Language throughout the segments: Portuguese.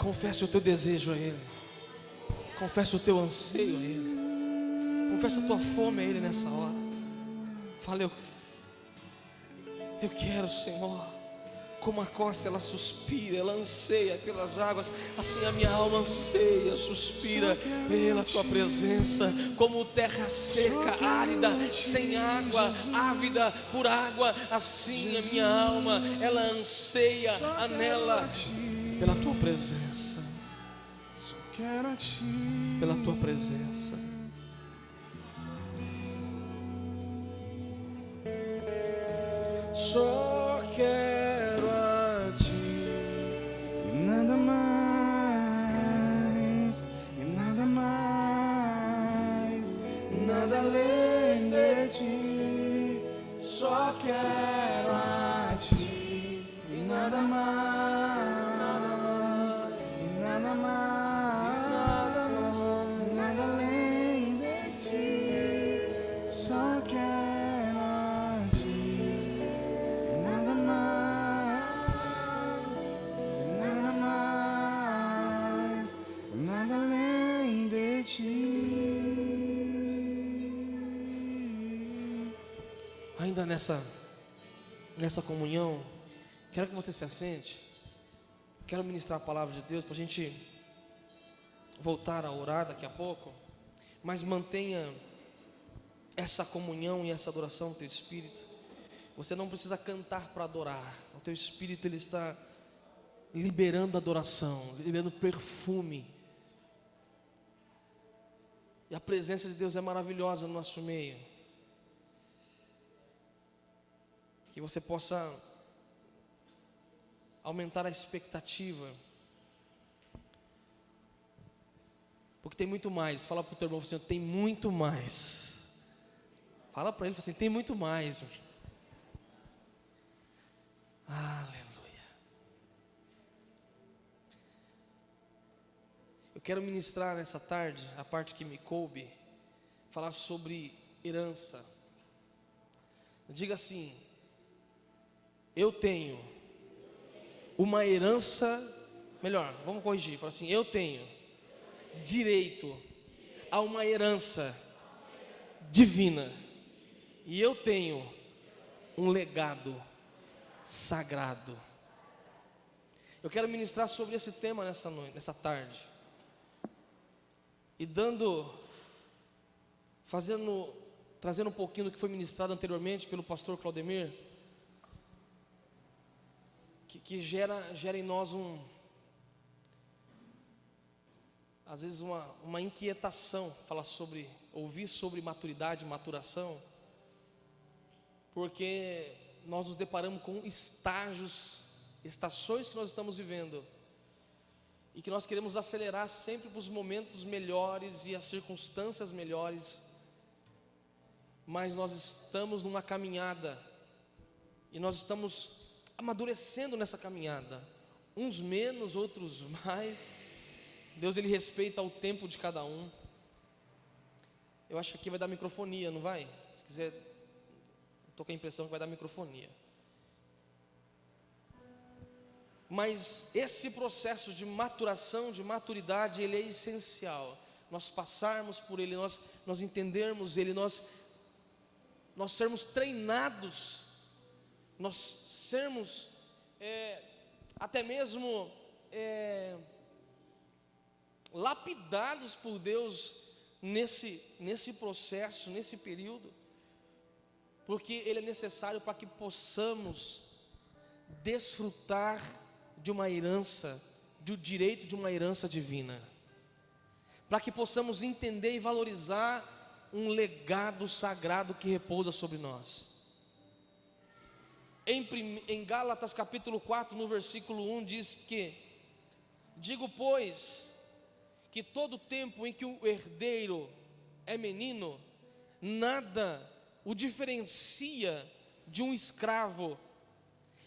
Confesse o teu desejo a Ele. Confesse o teu anseio a Ele. Confesse a tua fome a Ele nessa hora. Fala, eu quero, Senhor. Como a corça ela suspira, ela anseia pelas águas, assim a minha alma anseia, suspira pela tua presença. Como terra seca, árida, sem água, ávida por água, assim a minha alma ela anseia, anela pela tua presença. Pela tua presença. Só quero a ti e nada mais, e nada mais, nada além de ti. Só quero a ti e nada mais, e nada mais, nada além de ti. Só quero a ti e nada mais, e nada mais, nada além de ti. Ainda nessa comunhão, quero que você se assente. Quero ministrar a palavra de Deus para a gente voltar a orar daqui a pouco. Mas mantenha essa comunhão e essa adoração no teu espírito. Você não precisa cantar para adorar. O teu espírito ele está liberando adoração, liberando perfume. E a presença de Deus é maravilhosa no nosso meio. Que você possa aumentar a expectativa. Porque tem muito mais. Fala para o teu irmão assim, tem muito mais. Fala para ele assim, tem muito mais. Aleluia. Eu quero ministrar nessa tarde, a parte que me coube, falar sobre herança. Diga assim: eu tenho uma herança, melhor, vamos corrigir, fala assim, eu tenho direito a uma herança divina, e eu tenho um legado sagrado. Eu quero ministrar sobre esse tema nessa noite, nessa tarde, e trazendo um pouquinho do que foi ministrado anteriormente pelo pastor Claudemir, que gera em nós às vezes uma inquietação, ouvir sobre maturidade, maturação, porque nós nos deparamos com estações que nós estamos vivendo, e que nós queremos acelerar sempre para os momentos melhores e as circunstâncias melhores, mas nós estamos numa caminhada, e nós estamos amadurecendo nessa caminhada, uns menos, outros mais. Deus ele respeita o tempo de cada um. Eu acho que aqui vai dar microfonia, não vai? Se quiser, estou com a impressão que vai dar microfonia. Mas esse processo de maturação, de maturidade, ele é essencial. Nós passarmos por ele, nós entendermos ele, nós sermos treinados, nós sermos até mesmo lapidados por Deus nesse processo, nesse período, porque ele é necessário para que possamos desfrutar de uma herança, do direito de uma herança divina, para que possamos entender e valorizar um legado sagrado que repousa sobre nós. Em Gálatas capítulo 4, no versículo 1, diz que: digo, pois, que todo tempo em que o herdeiro é menino, nada o diferencia de um escravo,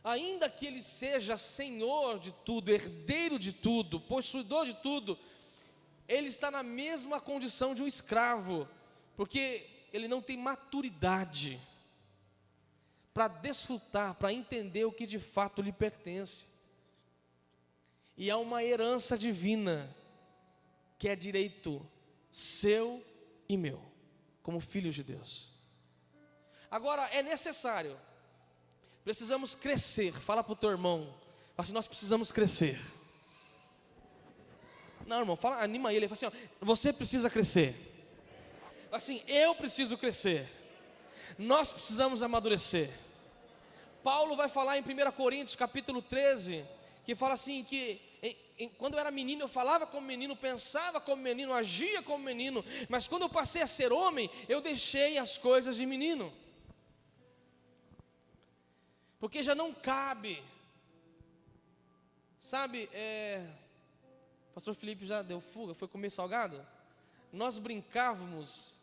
ainda que ele seja senhor de tudo, herdeiro de tudo, possuidor de tudo, ele está na mesma condição de um escravo, porque ele não tem maturidade para desfrutar, para entender o que de fato lhe pertence. E há uma herança divina, que é direito seu e meu, como filhos de Deus. Agora, é necessário, precisamos crescer. Fala para o teu irmão, assim, nós precisamos crescer. Não, irmão, fala, anima ele, fala assim, ó, você precisa crescer. Assim, eu preciso crescer. Nós precisamos amadurecer. Paulo vai falar em 1 Coríntios capítulo 13, que fala assim, que quando eu era menino eu falava como menino, pensava como menino, agia como menino, mas quando eu passei a ser homem, eu deixei as coisas de menino. Porque já não cabe, sabe, pastor Felipe já deu fuga, foi comer salgado? Nós brincávamos,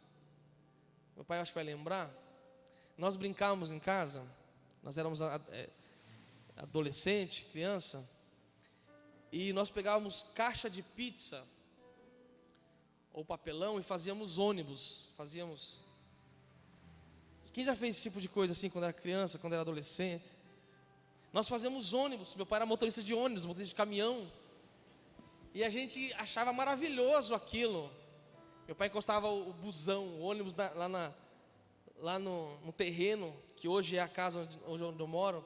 meu pai acho que vai lembrar, nós brincávamos em casa, nós éramos adolescente, criança, e nós pegávamos caixa de pizza, ou papelão, e fazíamos ônibus, Quem já fez esse tipo de coisa assim, quando era criança, quando era adolescente? Nós fazíamos ônibus, meu pai era motorista de ônibus, motorista de caminhão, e a gente achava maravilhoso aquilo. Meu pai encostava o busão, o ônibus lá no terreno, que hoje é a casa onde eu moro,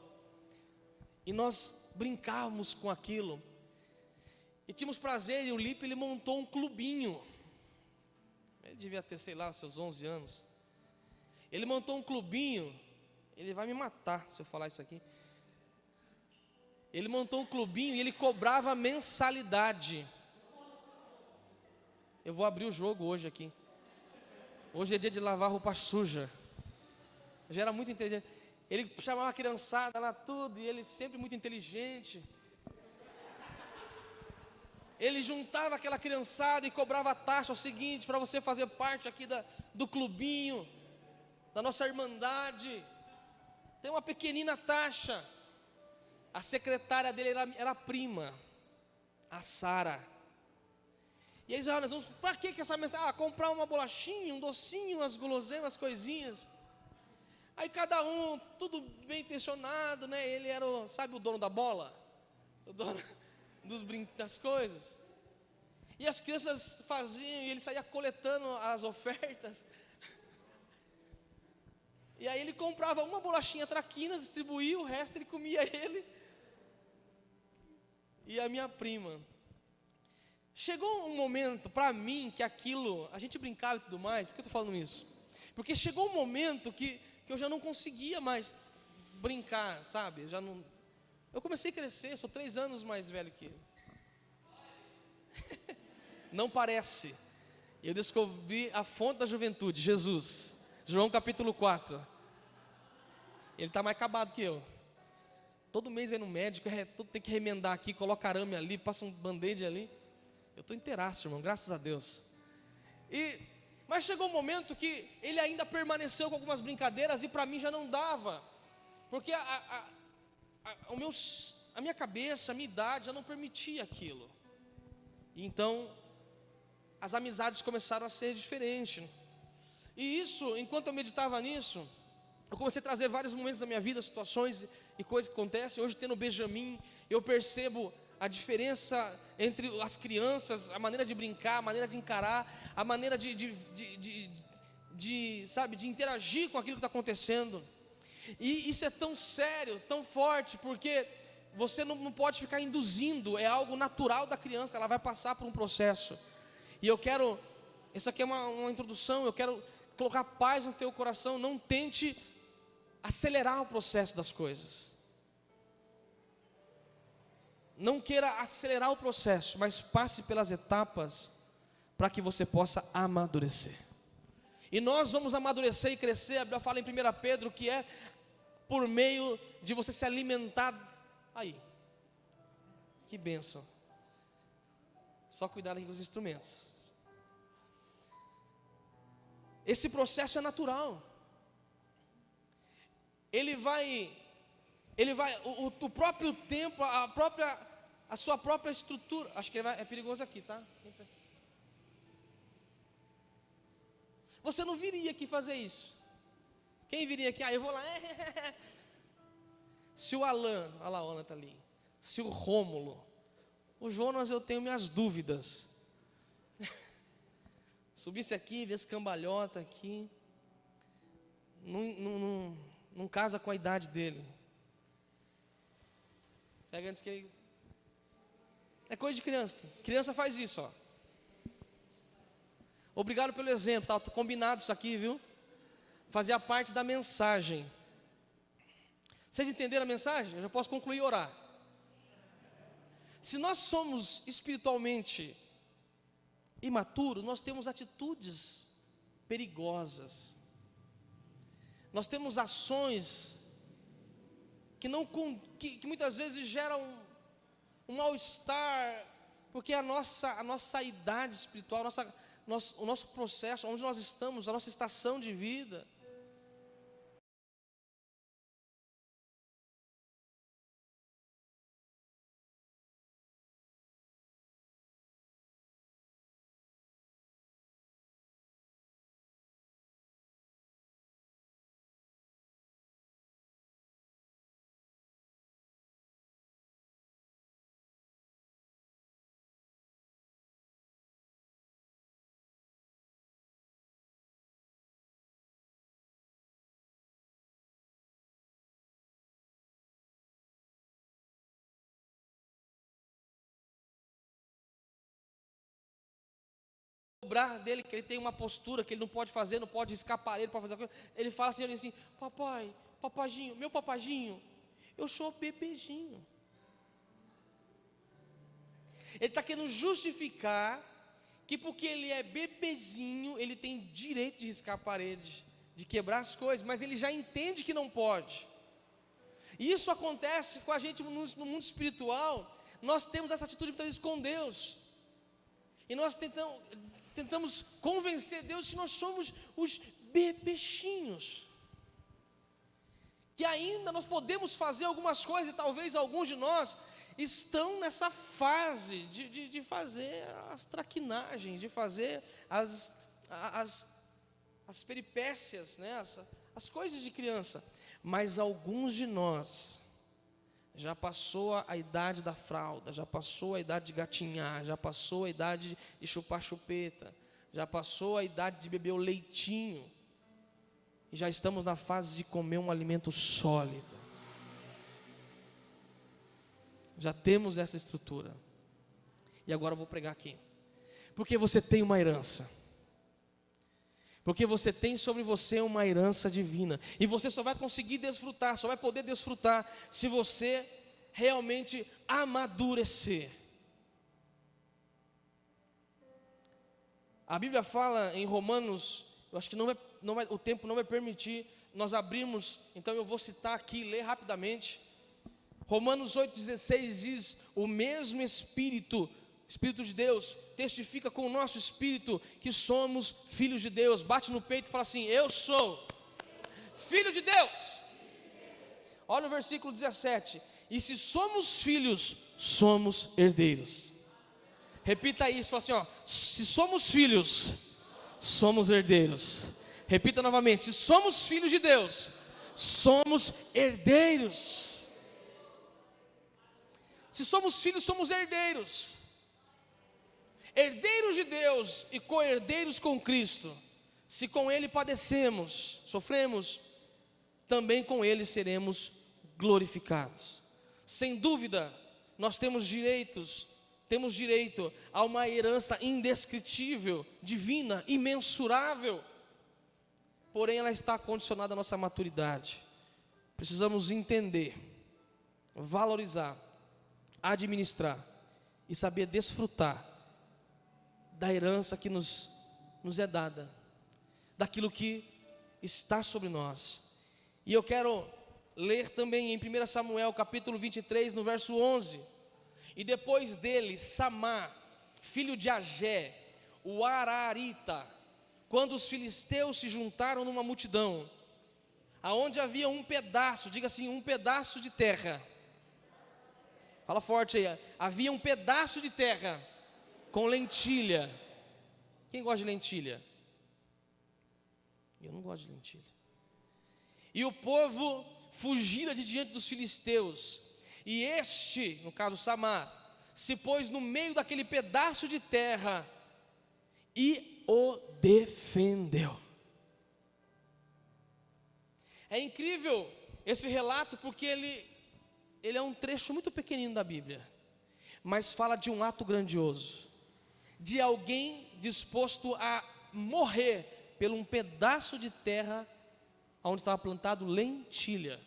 e nós brincávamos com aquilo, e tínhamos prazer, e o Lipe, ele montou um clubinho, ele devia ter, sei lá, seus 11 anos, ele montou um clubinho, ele vai me matar se eu falar isso aqui, ele montou um clubinho e ele cobrava mensalidade. Eu vou abrir o jogo hoje aqui. Hoje é dia de lavar roupa suja. Eu já era muito inteligente. Ele chamava a criançada lá tudo, e ele sempre muito inteligente. Ele juntava aquela criançada e cobrava a taxa, o seguinte, para você fazer parte aqui do clubinho, da nossa irmandade, tem uma pequenina taxa. A secretária dele era a prima, a Sara. E eles olham, para que essa mensagem? Comprar uma bolachinha, um docinho, umas guloseimas, umas coisinhas. Aí cada um, tudo bem intencionado, né? Ele era, sabe, o dono da bola? O dono das coisas. E as crianças faziam, e ele saía coletando as ofertas. E aí ele comprava uma bolachinha traquinas, distribuía, o resto ele comia ele. E a minha prima. Chegou um momento para mim que aquilo, a gente brincava e tudo mais. Por que eu estou falando isso? Porque chegou um momento que eu já não conseguia mais brincar, sabe? Eu comecei a crescer, sou 3 anos mais velho que ele. Não parece. Eu descobri a fonte da juventude, Jesus. João capítulo 4. Ele está mais acabado que eu. Todo mês vem no médico, tem que remendar aqui, coloca arame ali, passa um band-aid ali. Eu estou inteiraço, irmão, graças a Deus. Mas chegou um momento que ele ainda permaneceu com algumas brincadeiras, e para mim já não dava. Porque a minha cabeça, a minha idade já não permitia aquilo. E então, as amizades começaram a ser diferentes. E isso, enquanto eu meditava nisso, eu comecei a trazer vários momentos da minha vida, situações e coisas que acontecem. Hoje, tendo o Benjamin, eu percebo a diferença entre as crianças, a maneira de brincar, a maneira de encarar, a maneira de interagir com aquilo que está acontecendo. E isso é tão sério, tão forte, porque você não pode ficar induzindo, é algo natural da criança, ela vai passar por um processo. E eu quero, essa aqui é uma introdução, eu quero colocar paz no teu coração. Não tente acelerar o processo das coisas. Não queira acelerar o processo, mas passe pelas etapas para que você possa amadurecer. E nós vamos amadurecer e crescer. A Bíblia fala em 1 Pedro que é por meio de você se alimentar. Aí, que bênção. Só cuidar aqui com os instrumentos. Esse processo é natural. Ele vai, o próprio tempo, a sua própria estrutura. Acho que é perigoso aqui, tá? Você não viria aqui fazer isso. Quem viria aqui? Eu vou lá. Se o Alan, olha lá, o Alan está ali. Se o Rômulo, O Jonas, eu tenho minhas dúvidas. Subisse aqui, vê esse cambalhota aqui. Não casa com a idade dele. Pega antes que ele... É coisa de criança. Criança faz isso, ó. Obrigado pelo exemplo, tá combinado isso aqui, viu? Fazia parte da mensagem. Vocês entenderam a mensagem? Eu já posso concluir e orar. Se nós somos espiritualmente imaturos, nós temos atitudes perigosas. Nós temos ações que muitas vezes geram um mal-estar, porque a nossa idade espiritual, o nosso processo, onde nós estamos, a nossa estação de vida, cobrar dele que ele tem uma postura que ele não pode fazer, não pode escapar, ele pode fazer coisa. Ele fala assim, papai, papaginho, meu papaginho, eu sou bebezinho. Ele está querendo justificar que porque ele é bebezinho, ele tem direito de riscar a parede, de quebrar as coisas, mas ele já entende que não pode. E isso acontece com a gente no mundo espiritual. Nós temos essa atitude muitas vezes com Deus, e nós tentamos convencer Deus que nós somos os bebechinhos, que ainda nós podemos fazer algumas coisas, e talvez alguns de nós estão nessa fase de fazer as traquinagens, de fazer as peripécias, né? as coisas de criança. Mas alguns de nós já passou a idade da fralda, já passou a idade de gatinhar, já passou a idade de chupar chupeta, já passou a idade de beber o leitinho, e já estamos na fase de comer um alimento sólido. Já temos essa estrutura. E agora eu vou pregar aqui. Porque você tem uma herança. Porque você tem sobre você uma herança divina. E você só vai conseguir desfrutar, só vai poder desfrutar se você realmente amadurecer. A Bíblia fala em Romanos, eu acho que o tempo não vai permitir nós abrirmos, então eu vou citar aqui, ler rapidamente. Romanos 8,16 diz: o mesmo Espírito de Deus, testifica com o nosso espírito que somos filhos de Deus. Bate no peito e fala assim: eu sou filho de Deus. Olha o versículo 17: e se somos filhos, somos herdeiros. Repita isso, fala assim, ó: se somos filhos, somos herdeiros. Repita novamente: se somos filhos de Deus, somos herdeiros. Se somos filhos, somos herdeiros. Herdeiros de Deus e co-herdeiros com Cristo. Se com Ele padecemos, sofremos, também com Ele seremos glorificados. Sem dúvida, nós temos direito a uma herança indescritível, divina, imensurável. Porém, ela está condicionada à nossa maturidade. Precisamos entender, valorizar, administrar e saber desfrutar da herança que nos é dada, daquilo que está sobre nós. E eu quero ler também em 1 Samuel capítulo 23, no verso 11. E depois dele, Samá, filho de Agé, o Ararita, quando os filisteus se juntaram numa multidão, aonde havia um pedaço, diga assim, um pedaço de terra. Fala forte aí. Havia um pedaço de terra com lentilha. Quem gosta de lentilha? Eu não gosto de lentilha. E o povo fugira de diante dos filisteus. E este, no caso Samá, se pôs no meio daquele pedaço de terra e o defendeu. É incrível esse relato porque ele é um trecho muito pequenino da Bíblia, mas fala de um ato grandioso, de alguém disposto a morrer por um pedaço de terra onde estava plantado lentilha.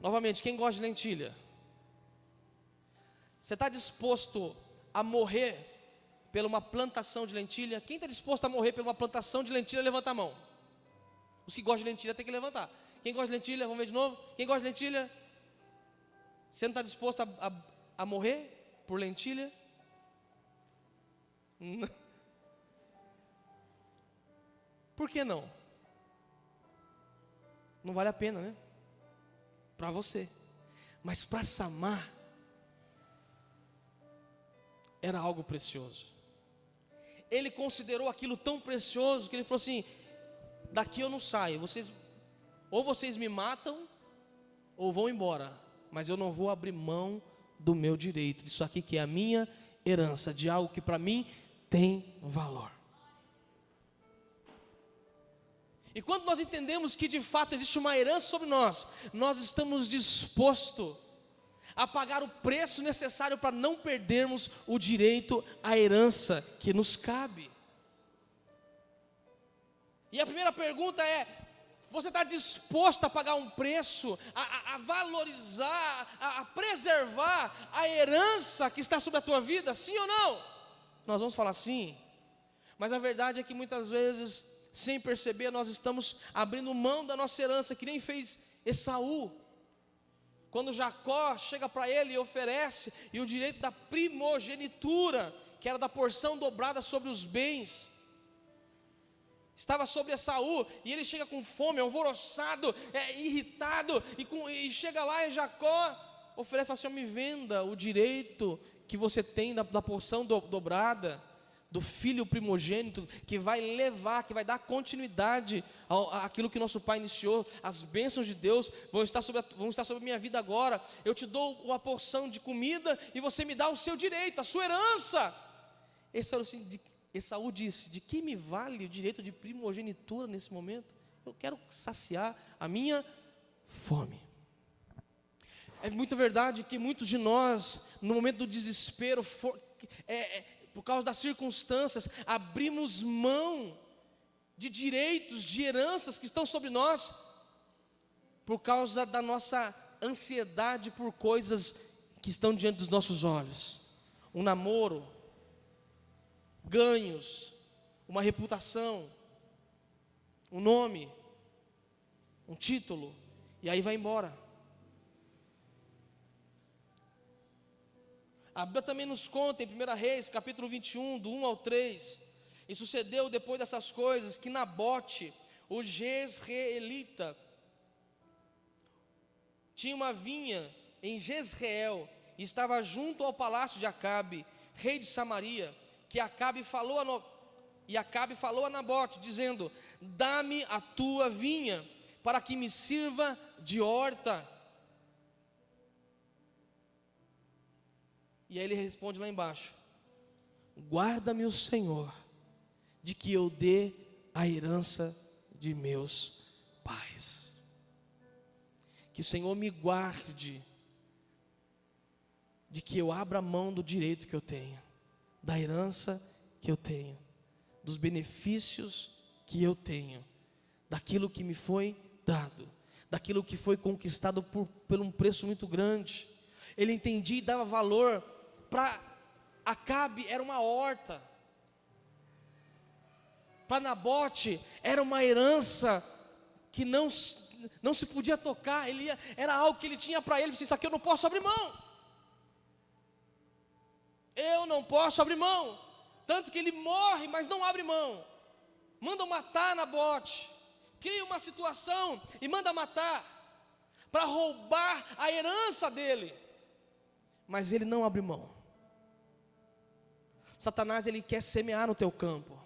Novamente, quem gosta de lentilha? Você está disposto a morrer por uma plantação de lentilha? Quem está disposto a morrer por uma plantação de lentilha, levanta a mão. Os que gostam de lentilha tem que levantar. Quem gosta de lentilha, vamos ver de novo. Quem gosta de lentilha? Você não está disposto a morrer por lentilha? Não. Por que não? Não vale a pena, né? Para você. Mas para Samar, era algo precioso. Ele considerou aquilo tão precioso que ele falou assim: daqui eu não saio, ou vocês me matam ou vão embora, mas eu não vou abrir mão do meu direito, disso aqui que é a minha herança, de algo que para mim tem valor. E quando nós entendemos que de fato existe uma herança sobre nós, nós estamos dispostos a pagar o preço necessário para não perdermos o direito à herança que nos cabe. E a primeira pergunta é: você está disposto a pagar um preço, a valorizar, a preservar a herança que está sobre a tua vida, sim ou não? Nós vamos falar sim, mas a verdade é que muitas vezes, sem perceber, nós estamos abrindo mão da nossa herança, que nem fez Esaú. Quando Jacó chega para ele e oferece, e o direito da primogenitura, que era da porção dobrada sobre os bens, estava sobre Esaú, e ele chega com fome, alvoroçado, irritado, e chega lá e Jacó oferece, fala assim: me venda o direito que você tem da porção dobrada, do filho primogênito, que vai levar, que vai dar continuidade àquilo que nosso pai iniciou. As bênçãos de Deus vão estar sobre a minha vida agora. Eu te dou uma porção de comida e você me dá o seu direito, a sua herança. Esaú disse: de que me vale o direito de primogenitura nesse momento? Eu quero saciar a minha fome. É muito verdade que muitos de nós, no momento do desespero, por causa das circunstâncias, abrimos mão de direitos, de heranças que estão sobre nós, por causa da nossa ansiedade por coisas que estão diante dos nossos olhos. Um namoro, ganhos, uma reputação, um nome, um título, e aí vai embora. A Bíblia também nos conta em 1 Reis, capítulo 21, do 1 ao 3, e sucedeu depois dessas coisas que Nabote, o Jezreelita, tinha uma vinha em Jezreel, e estava junto ao palácio de Acabe, rei de Samaria, que Acabe falou a Nabote, dizendo: dá-me a tua vinha, para que me sirva de horta. E aí ele responde lá embaixo: guarda-me o Senhor, de que eu dê a herança de meus pais. Que o Senhor me guarde, de que eu abra mão do direito que eu tenho, da herança que eu tenho, dos benefícios que eu tenho, daquilo que me foi dado, daquilo que foi conquistado por um preço muito grande. Ele entendia e dava valor. Para Acabe era uma horta, para Nabote era uma herança que não se podia tocar. Era algo que ele tinha para ele. Isso aqui eu não posso abrir mão, eu não posso abrir mão. Tanto que ele morre, mas não abre mão. Mandam matar Nabote, cria uma situação e manda matar, para roubar a herança dele, mas ele não abre mão. Satanás, ele quer semear no teu campo.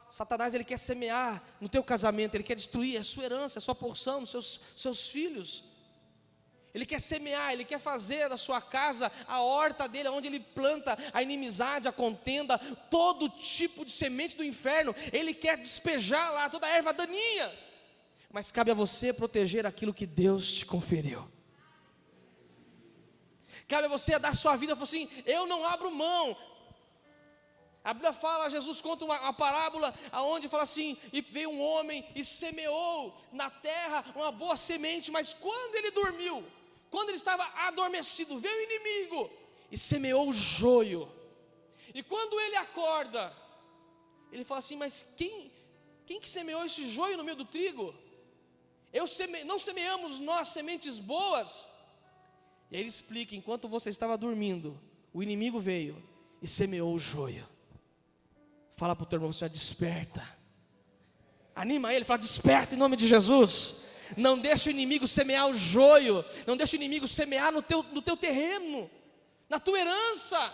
Satanás, ele quer semear no teu casamento. Ele quer destruir a sua herança, a sua porção, os seus filhos. Ele quer semear, Ele quer fazer da sua casa a horta dele, onde Ele planta a inimizade, a contenda, todo tipo de semente do inferno. Ele quer despejar lá toda a erva daninha. Mas cabe a você proteger aquilo que Deus te conferiu. Cabe a você dar sua vida, falar assim, eu não abro mão. A Bíblia fala, Jesus conta uma parábola, onde fala assim, e veio um homem e semeou na terra uma boa semente, mas quando ele dormiu, quando ele estava adormecido, veio o inimigo e semeou o joio. E quando ele acorda, ele fala assim, mas quem que semeou esse joio no meio do trigo? Não semeamos nós sementes boas? E aí ele explica, enquanto você estava dormindo, o inimigo veio e semeou o joio. Fala para o teu irmão, você desperta. Anima ele, fala, desperta em nome de Jesus. Não deixa o inimigo semear o joio. Não deixa o inimigo semear no teu terreno, na tua herança.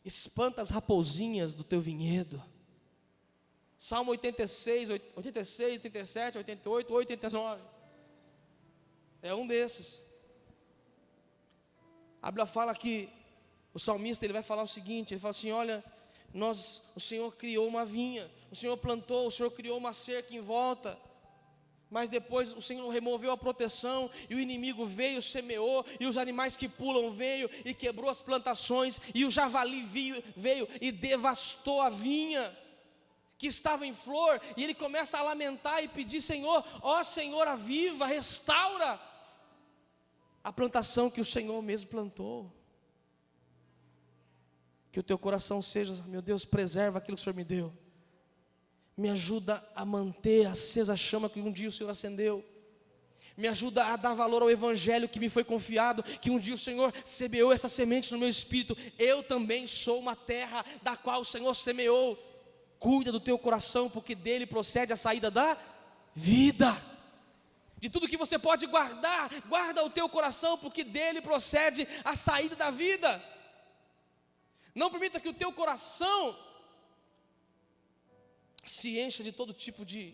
Espanta as raposinhas do teu vinhedo. Salmo 86, 87, 88, 89. É um desses. A Bíblia fala que o salmista ele vai falar o seguinte, ele fala assim, olha, o Senhor criou uma vinha, o Senhor plantou, o Senhor criou uma cerca em volta, mas depois o Senhor removeu a proteção, e o inimigo veio, semeou, e os animais que pulam veio e quebrou as plantações, e o javali veio e devastou a vinha que estava em flor, e ele começa a lamentar e pedir, Senhor, ó Senhor, aviva, restaura a plantação que o Senhor mesmo plantou. Que o teu coração seja, meu Deus, preserva aquilo que o Senhor me deu. Me ajuda a manter acesa a chama que um dia o Senhor acendeu. Me ajuda a dar valor ao evangelho que me foi confiado, que um dia o Senhor semeou essa semente no meu espírito. Eu também sou uma terra da qual o Senhor semeou. Cuida do teu coração, porque dele procede a saída da vida. De tudo que você pode guardar, guarda o teu coração, porque dele procede a saída da vida. Não permita que o teu coração se encha de todo tipo de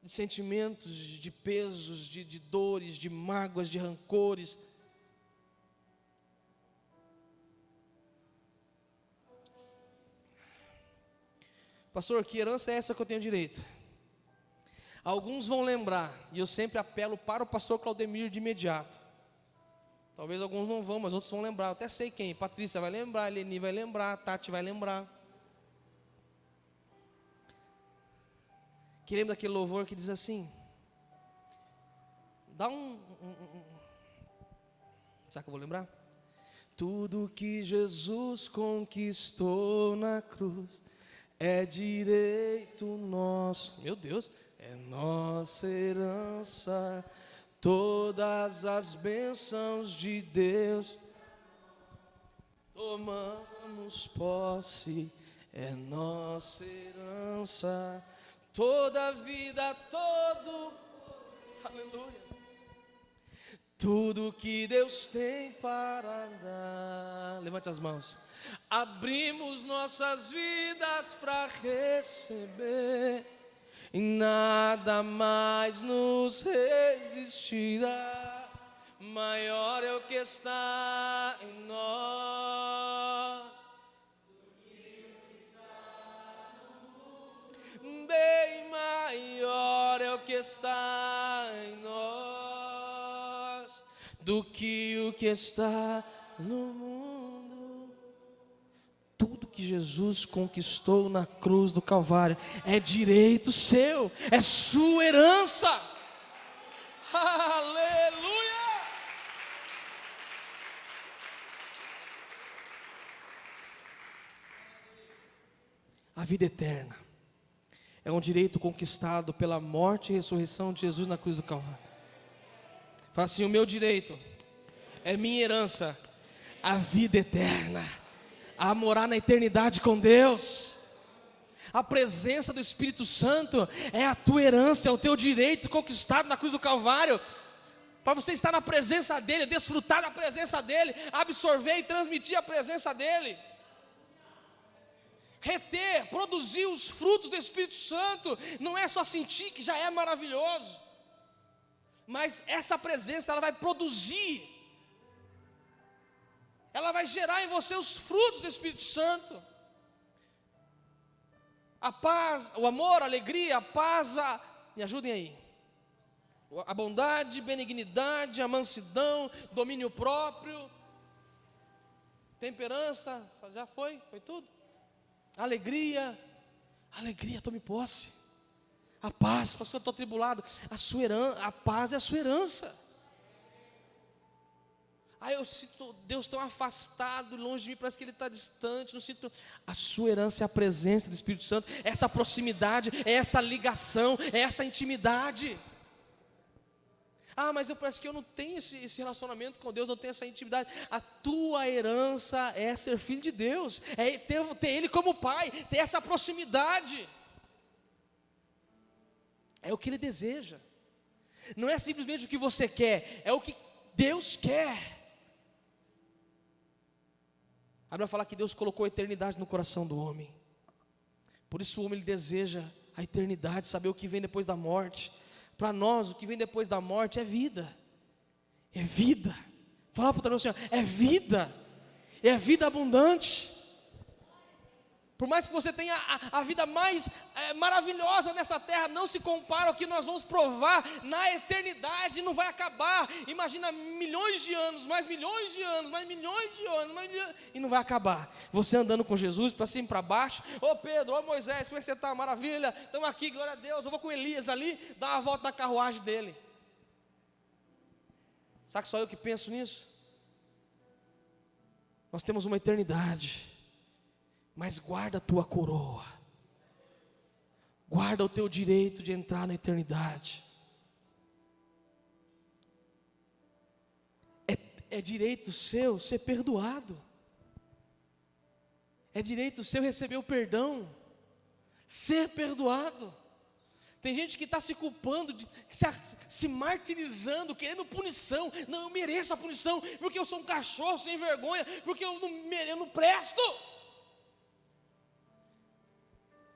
sentimentos, de pesos, de dores, de mágoas, de rancores. Pastor, que herança é essa que eu tenho direito? Alguns vão lembrar, e eu sempre apelo para o pastor Claudemir de imediato. Talvez alguns não vão, mas outros vão lembrar. Eu até sei quem. Patrícia vai lembrar, Eleni vai lembrar, Tati vai lembrar. Que lembra daquele louvor que diz assim? Dá Será que eu vou lembrar? Tudo que Jesus conquistou na cruz é direito nosso. Meu Deus, é nossa herança. Todas as bênçãos de Deus tomamos posse, é nossa herança. Toda a vida, aleluia. Tudo que Deus tem para dar. Levante as mãos. Abrimos nossas vidas para receber. E nada mais nos resistirá. Maior é o que está em nós do que o que está no mundo. Bem maior é o que está em nós do que o que está no mundo. Tudo que Jesus conquistou na cruz do Calvário é direito seu, é sua herança. Aleluia! A vida eterna é um direito conquistado pela morte e ressurreição de Jesus na cruz do Calvário. Fala assim, o meu direito é minha herança, a vida eterna, a morar na eternidade com Deus. A presença do Espírito Santo é a tua herança, é o teu direito conquistado na cruz do Calvário. Para você estar na presença dEle, desfrutar da presença dEle, absorver e transmitir a presença dEle. Reter, produzir os frutos do Espírito Santo, não é só sentir que já é maravilhoso. Mas essa presença, ela vai produzir, ela vai gerar em você os frutos do Espírito Santo. A paz, o amor, a alegria, a paz, me ajudem aí. A bondade, benignidade, a mansidão, domínio próprio, temperança, já foi tudo. Alegria, tome posse. A paz, pastor, eu estou atribulado. A paz é a sua herança. Aí eu sinto Deus tão afastado, longe de mim, parece que Ele está distante. Não sinto. A sua herança é a presença do Espírito Santo, é essa proximidade, é essa ligação, é essa intimidade. Mas eu parece que eu não tenho esse relacionamento com Deus, não tenho essa intimidade. A tua herança é ser filho de Deus, é ter Ele como Pai, ter essa proximidade. É o que Ele deseja. Não é simplesmente o que você quer, é o que Deus quer. A Bíblia fala que Deus colocou a eternidade no coração do homem. Por isso o homem ele deseja a eternidade, saber o que vem depois da morte. Para nós, o que vem depois da morte é vida. É vida. Fala para o teu Senhor, é vida. É vida abundante. Por mais que você tenha a vida mais maravilhosa nessa terra, não se compara ao que nós vamos provar na eternidade, não vai acabar. Imagina milhões de anos, mais milhões de anos, mais milhões de anos, e não vai acabar. Você andando com Jesus para cima e para baixo. Ô Pedro, ô Moisés, como é que você está? Maravilha, estamos aqui, glória a Deus. Eu vou com Elias ali, dar uma volta na carruagem dele. Sabe que só eu que penso nisso? Nós temos uma eternidade. Mas guarda a tua coroa, guarda o teu direito de entrar na eternidade. É direito seu ser perdoado, é direito seu receber o perdão, ser perdoado. Tem gente que está se culpando, se martirizando, querendo punição. Não, eu mereço a punição, porque eu sou um cachorro sem vergonha, porque eu não presto.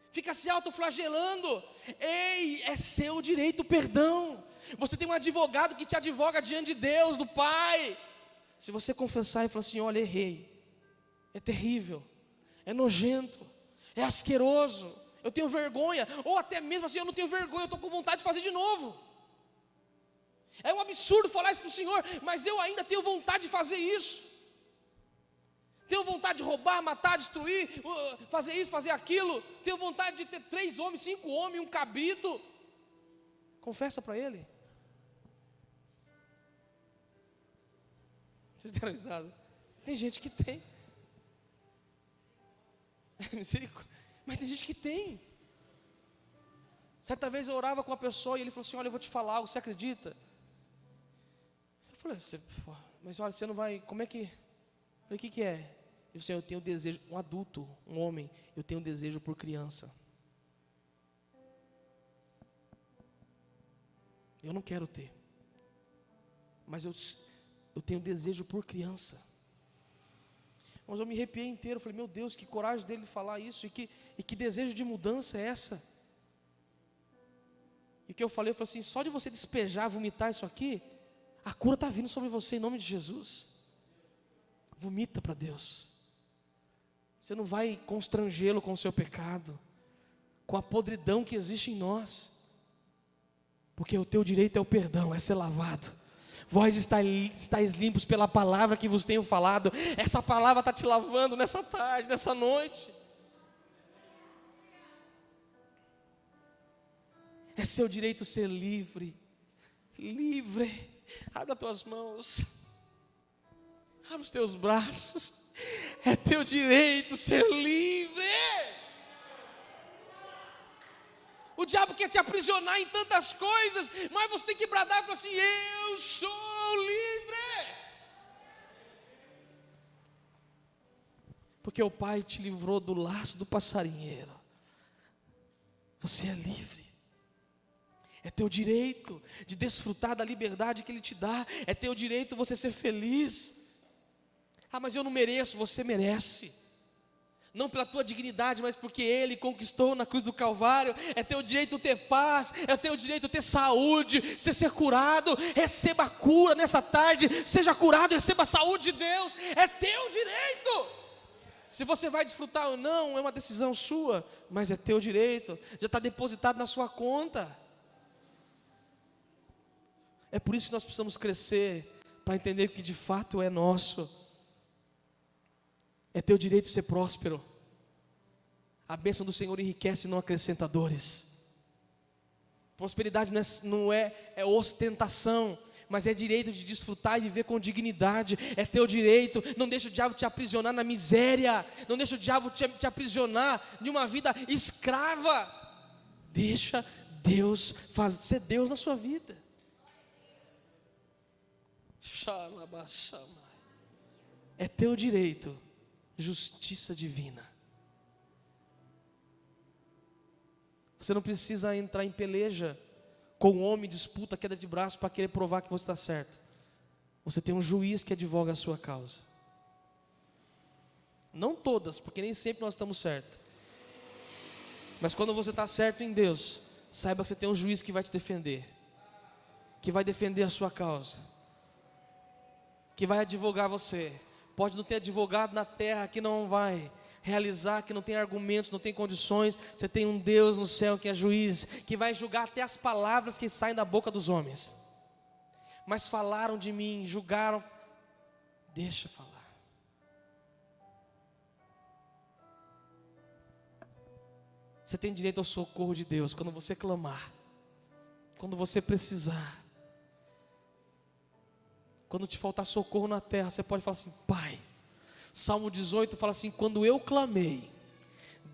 Fica se autoflagelando. Ei, é seu direito o perdão. Você tem um advogado que te advoga diante de Deus, do Pai. Se você confessar e falar assim, olha, errei, é terrível, é nojento, é asqueroso, eu tenho vergonha, ou até mesmo assim, eu não tenho vergonha, eu estou com vontade de fazer de novo. É um absurdo falar isso para o Senhor, mas eu ainda tenho vontade de fazer isso. Tenho vontade de roubar, matar, destruir, fazer isso, fazer aquilo. Tenho vontade de ter 3 homens, 5 homens, um cabrito. Confessa para Ele. Vocês deram risada? Tem gente que tem. Misericórdia. Mas tem gente que tem. Certa vez eu orava com uma pessoa e ele falou assim, olha, eu vou te falar algo, você acredita? Eu falei, mas olha, você não vai, como é que... Eu falei, o que é? Eu disse, eu tenho desejo, um adulto, um homem, eu tenho desejo por criança. Eu não quero ter, mas eu tenho desejo por criança. Mas eu me arrepiei inteiro, falei, meu Deus, que coragem dele falar isso, e que desejo de mudança é essa? E o que eu falei assim, só de você despejar, vomitar isso aqui, a cura está vindo sobre você em nome de Jesus. Vomita para Deus. Você não vai constrangê-lo com o seu pecado, com a podridão que existe em nós, porque o teu direito é o perdão, é ser lavado. Vós estáis limpos pela palavra que vos tenho falado. Essa palavra está te lavando nessa tarde, nessa noite. É seu direito ser livre. Livre. Abre as tuas mãos. Abre os teus braços. É teu direito ser livre. O diabo quer te aprisionar em tantas coisas, mas você tem que bradar e falar assim, eu sou livre. Porque o Pai te livrou do laço do passarinheiro. Você é livre. É teu direito de desfrutar da liberdade que Ele te dá. É teu direito você ser feliz. Mas eu não mereço, você merece. não pela tua dignidade, mas porque Ele conquistou na cruz do Calvário. É teu direito ter paz, é teu direito ter saúde, ser curado. Receba a cura nessa tarde, seja curado, receba a saúde de Deus, é teu direito. Se você vai desfrutar ou não, é uma decisão sua, mas é teu direito, já está depositado na sua conta. É por isso que nós precisamos crescer, para entender que de fato é nosso. É teu direito ser próspero. A bênção do Senhor enriquece e não acrescenta dores. Prosperidade não é ostentação, mas é direito de desfrutar e viver com dignidade. É teu direito. Não deixa o diabo te aprisionar na miséria. Não deixa o diabo te aprisionar de uma vida escrava. Deixa Deus ser Deus na sua vida. É teu direito. Justiça divina. Você não precisa entrar em peleja com um homem, disputa, queda de braço para querer provar que você está certo. Você tem um juiz que advoga a sua causa. Não todas, porque nem sempre nós estamos certos. Mas quando você está certo em Deus, saiba que você tem um juiz que vai te defender, que vai defender a sua causa, que vai advogar você. Pode não ter advogado na terra que não vai realizar, que não tem argumentos, não tem condições. Você tem um Deus no céu que é juiz, que vai julgar até as palavras que saem da boca dos homens. Mas falaram de mim, julgaram. Deixa falar. Você tem direito ao socorro de Deus quando você clamar, quando você precisar. Quando te faltar socorro na terra, você pode falar assim: Pai. Salmo 18 fala assim: quando eu clamei,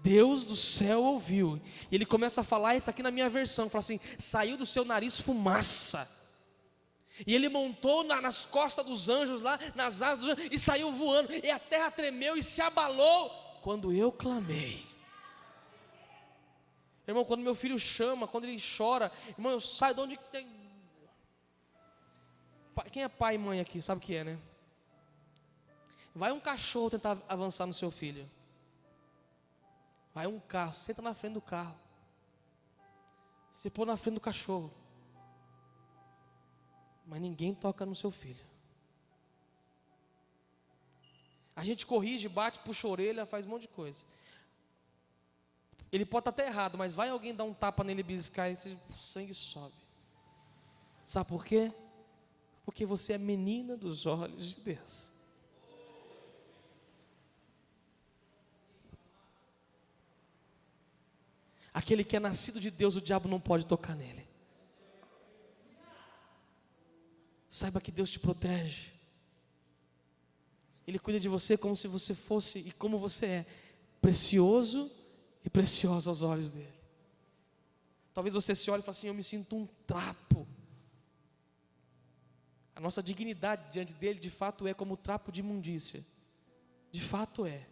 Deus do céu ouviu. E ele começa a falar isso aqui na minha versão, fala assim: saiu do seu nariz fumaça. E ele montou nas costas dos anjos lá, nas asas dos anjos, e saiu voando. E a terra tremeu e se abalou quando eu clamei. Irmão, quando meu filho chama, quando ele chora, irmão, eu saio de onde que tem. Quem é pai e mãe aqui, sabe o que é, né? Vai um cachorro tentar avançar no seu filho. Vai um carro, senta na frente do carro. Você põe na frente do cachorro. Mas ninguém toca no seu filho. A gente corrige, bate, puxa a orelha, faz um monte de coisa. Ele pode estar até errado, mas vai alguém dar um tapa nele, beliscar, e o sangue sobe. Sabe por quê? Porque você é menina dos olhos de Deus. Aquele que é nascido de Deus, o diabo não pode tocar nele. Saiba que Deus te protege. Ele cuida de você como se você fosse, e como você é, precioso e preciosa aos olhos dele. Talvez você se olhe e fale assim: eu me sinto um trapo. A nossa dignidade diante dele, de fato, é como trapo de imundícia. De fato é.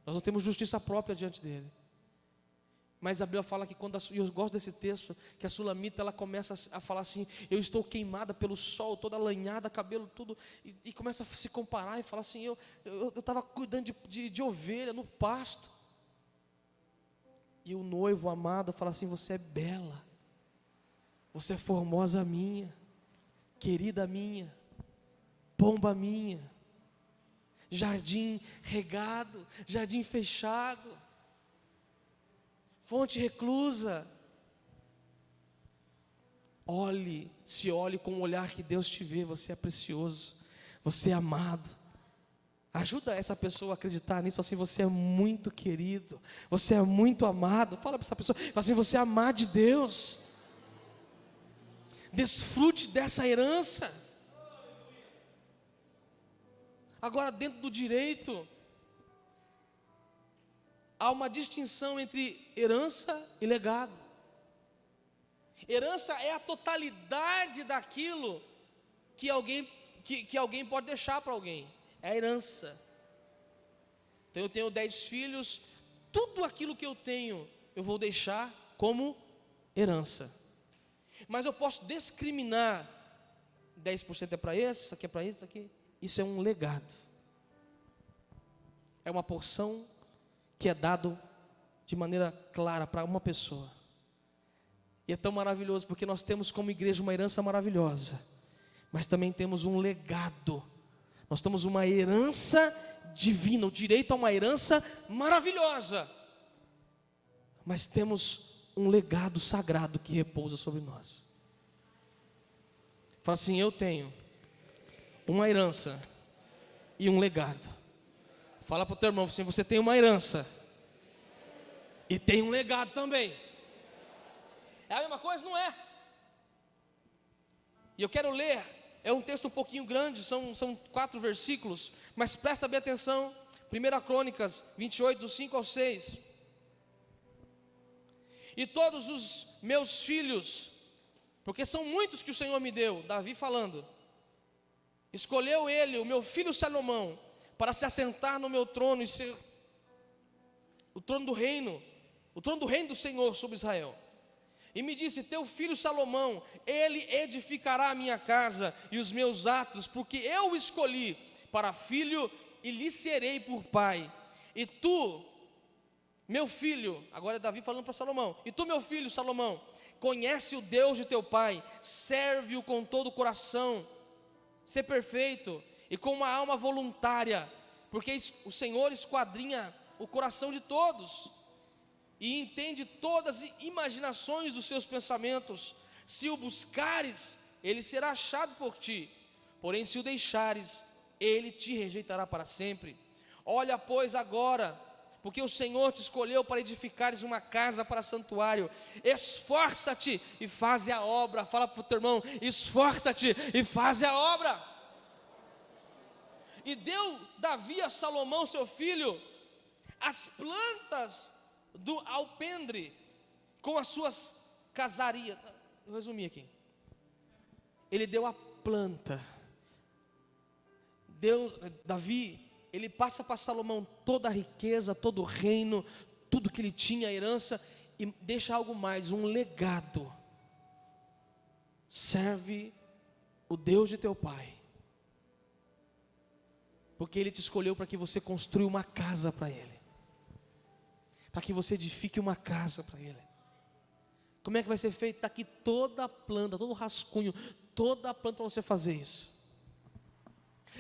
Nós não temos justiça própria diante dele. Mas a Bíblia fala que quando, e eu gosto desse texto, que a sulamita, ela começa a falar assim: eu estou queimada pelo sol, toda alanhada, cabelo tudo, e começa a se comparar e falar assim: eu estava cuidando de ovelha no pasto. E o noivo amado fala assim: você é bela, você é formosa minha, querida minha, pomba minha, jardim regado, jardim fechado, fonte reclusa. Se olhe com o olhar que Deus te vê. Você é precioso, você é amado. Ajuda essa pessoa a acreditar nisso, assim: você é muito querido, você é muito amado. Fala para essa pessoa, fala assim: você é amado de Deus. Desfrute dessa herança. Agora, dentro do direito, há uma distinção entre herança e legado. Herança é a totalidade daquilo que alguém pode deixar para alguém. É a herança. Então eu tenho 10 filhos, tudo aquilo que eu tenho eu vou deixar como herança. Mas eu posso discriminar: 10% é para esse, isso aqui é para isso aqui. Isso é um legado. É uma porção que é dado de maneira clara para uma pessoa. E é tão maravilhoso, porque nós temos como igreja uma herança maravilhosa, mas também temos um legado. Nós temos uma herança divina, o direito a uma herança maravilhosa, mas temos um legado sagrado que repousa sobre nós. Fala assim: eu tenho uma herança e um legado. Fala para o teu irmão assim: você tem uma herança e tem um legado também. É a mesma coisa? Não é? E eu quero ler, é um texto um pouquinho grande, são 4 versículos, mas presta bem atenção. 1 Crônicas 28, do 5 ao 6. E todos os meus filhos, porque são muitos que o Senhor me deu, Davi falando, escolheu ele, o meu filho Salomão, para se assentar no meu trono e ser o trono do reino do Senhor sobre Israel. E me disse: teu filho Salomão, ele edificará a minha casa e os meus atos, porque eu o escolhi para filho e lhe serei por pai. E tu, meu filho, agora é Davi falando para Salomão, e tu, meu filho Salomão, conhece o Deus de teu pai, serve-o com todo o coração, ser perfeito e com uma alma voluntária, porque o Senhor esquadrinha o coração de todos e entende todas as imaginações dos seus pensamentos. Se o buscares, ele será achado por ti, porém se o deixares, ele te rejeitará para sempre. Olha, pois, agora, porque o Senhor te escolheu para edificares uma casa para santuário, esforça-te e faze a obra. Fala para o teu irmão: esforça-te e faze a obra. E deu Davi a Salomão, seu filho, as plantas do alpendre, com as suas casarias. Eu resumi aqui. Ele deu a planta. Davi, ele passa para Salomão toda a riqueza, todo o reino, tudo que ele tinha, a herança, e deixa algo mais, um legado. Serve o Deus de teu pai, porque ele te escolheu para que você construa uma casa para ele, para que você edifique uma casa para ele. Como é que vai ser feito? Está aqui toda a planta, todo o rascunho, toda a planta para você fazer isso.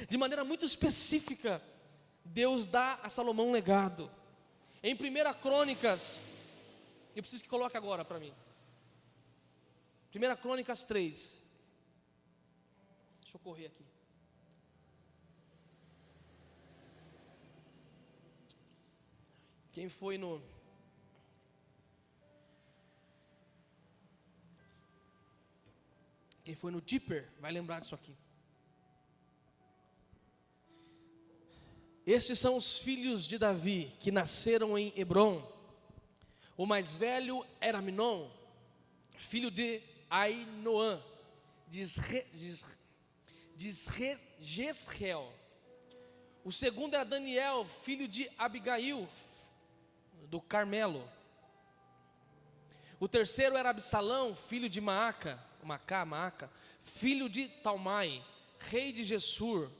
De maneira muito específica, Deus dá a Salomão um legado. Em 1 Crônicas, eu preciso que coloque agora para mim. 1 Crônicas 3. Deixa eu correr aqui. Quem foi no Deeper vai lembrar disso aqui. Estes são os filhos de Davi que nasceram em Hebrom. O mais velho era Aminon, filho de Ainoã, de Jezreel. O segundo era Daniel, filho de Abigail, do Carmelo. O terceiro era Absalão, filho de Maaca, filho de Talmai, rei de Gessur.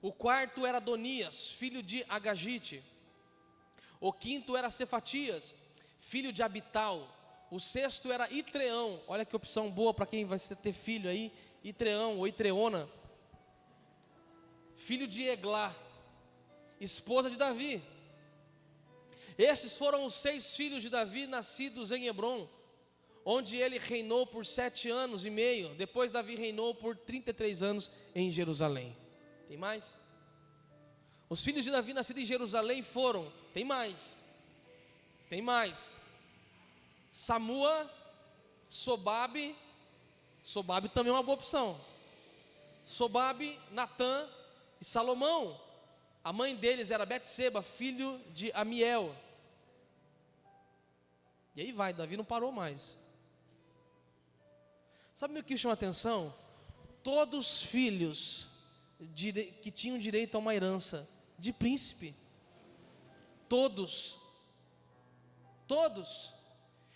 O quarto era Adonias, filho de Agagite. O quinto era Cefatias, filho de Abital. O sexto era Itreão. Olha que opção boa para quem vai ter filho aí. Itreão ou Itreona, filho de Eglá, esposa de Davi. Esses foram os 6 filhos de Davi, nascidos em Hebrom, onde ele reinou por 7 anos e meio. Depois Davi reinou por 33 anos em Jerusalém. Tem mais? Os filhos de Davi nascidos em Jerusalém foram, tem mais. Samua, Sobabe também é uma boa opção. Sobabe, Natã e Salomão. A mãe deles era Betseba, filho de Amiel. E aí vai, Davi não parou mais. Sabe o que chama atenção? Todos os filhos que tinham direito a uma herança de príncipe. Todos.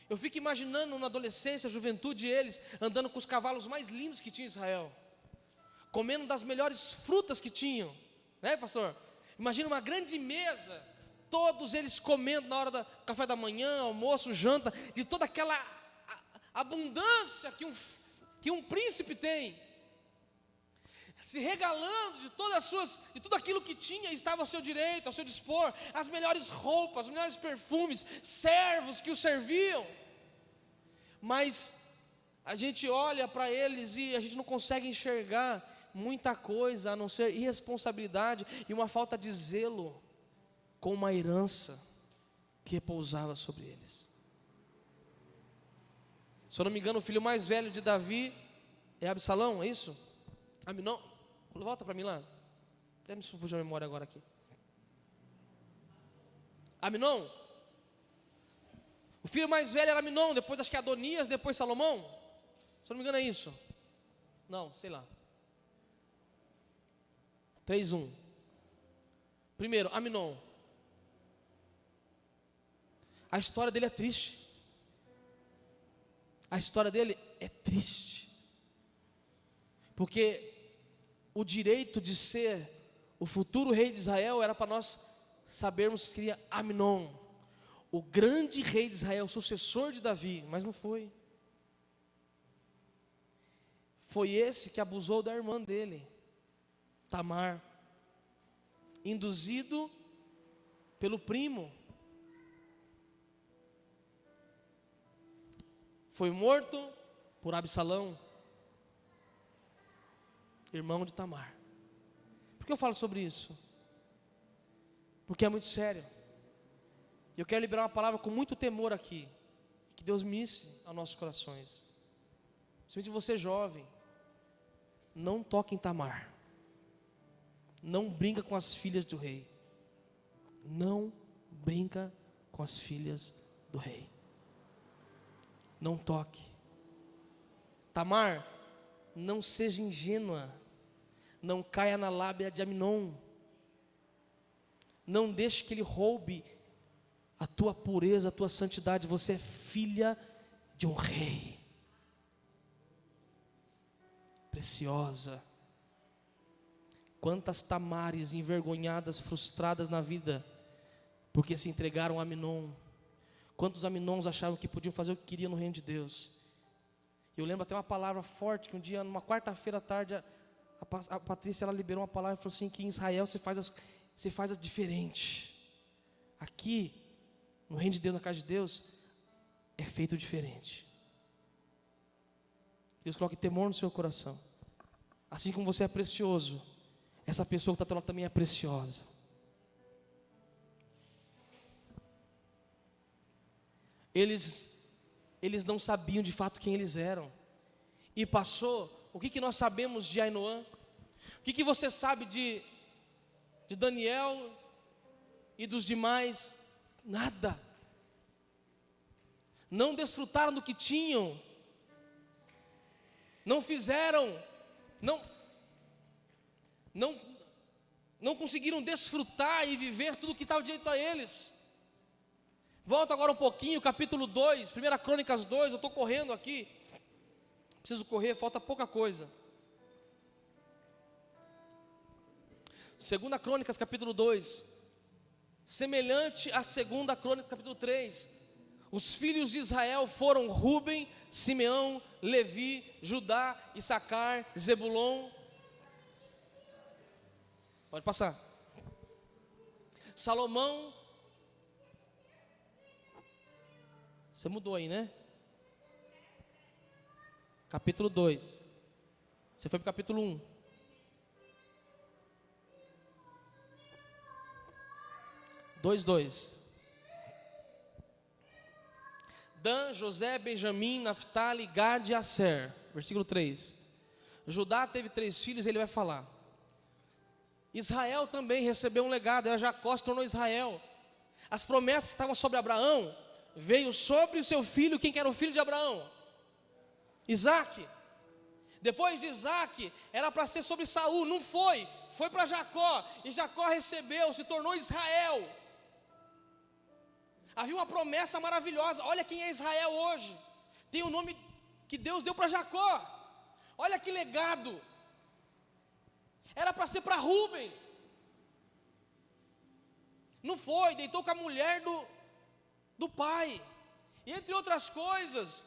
Eu fico imaginando na adolescência, juventude, eles andando com os cavalos mais lindos que tinha em Israel, comendo das melhores frutas que tinham, né, pastor? Imagina uma grande mesa todos eles comendo na hora do café da manhã, almoço, janta, de toda aquela abundância que um príncipe tem, se regalando de de tudo aquilo que tinha, estava ao seu direito, ao seu dispor, as melhores roupas, os melhores perfumes, servos que o serviam. Mas a gente olha para eles e a gente não consegue enxergar muita coisa, a não ser irresponsabilidade e uma falta de zelo com uma herança que repousava sobre eles. Se eu não me engano, o filho mais velho de Davi é Absalão, é isso? Aminon? Volta para mim lá. Até me fugiu a memória agora aqui. Aminon? O filho mais velho era Aminon, depois acho que Adonias, depois Salomão. Se eu não me engano é isso. Não, sei lá. 3-1. Primeiro, Aminon. A história dele é triste. A história dele é triste. Porque o direito de ser o futuro rei de Israel era para nós sabermos que seria Aminon, o grande rei de Israel, o sucessor de Davi, mas não foi. Foi esse que abusou da irmã dele, Tamar, induzido pelo primo. Foi morto por Absalão, irmão de Tamar. Por que eu falo sobre isso? Porque é muito sério. E eu quero liberar uma palavra com muito temor aqui, que Deus ministre aos nossos corações. Principalmente você jovem, não toque em Tamar. Não brinca com as filhas do rei. Não brinca com as filhas do rei. Não toque. Tamar, não seja ingênua. Não caia na lábia de Aminon. Não deixe que ele roube a tua pureza, a tua santidade. Você é filha de um rei. Preciosa. Quantas Tamares envergonhadas, frustradas na vida, porque se entregaram a Aminon. Quantos Aminons achavam que podiam fazer o que queriam no reino de Deus. Eu lembro até uma palavra forte, que um dia, numa quarta-feira à tarde, a Patrícia, ela liberou uma palavra e falou assim, que em Israel você faz diferente. Aqui, no reino de Deus, na casa de Deus, é feito diferente. Deus coloque temor no seu coração. Assim como você é precioso, essa pessoa que está do lado também é preciosa. Eles não sabiam de fato quem eles eram. E passou, o que nós sabemos de Ainoã? O que você sabe de Daniel e dos demais? Nada. Não desfrutaram do que tinham. Não fizeram, não conseguiram desfrutar e viver tudo que estava direito a eles. Volta agora um pouquinho, capítulo 2, 1 Crônicas 2, eu estou correndo aqui, preciso correr, falta pouca coisa. 2 Crônicas, capítulo 2, semelhante à 2 Crônicas, capítulo 3, os filhos de Israel foram Rúben, Simeão, Levi, Judá, Issacar, Zebulon. Pode passar. Salomão. Você mudou aí, né? Capítulo 2. Você foi para o capítulo 1. Dois. Dan, José, Benjamim, Naftali, Gad e Aser. Versículo 3. Judá teve 3 filhos, ele vai falar. Israel também recebeu um legado, era Jacó, se tornou Israel. As promessas que estavam sobre Abraão, veio sobre o seu filho, quem que era o filho de Abraão? Isaac. Depois de Isaac, era para ser sobre Saul, não foi. Foi para Jacó, e Jacó recebeu, se tornou Israel. Havia uma promessa maravilhosa. Olha quem é Israel hoje. Tem o nome que Deus deu para Jacó. Olha que legado. Era para ser para Rúben. Não foi, deitou com a mulher do pai. E entre outras coisas,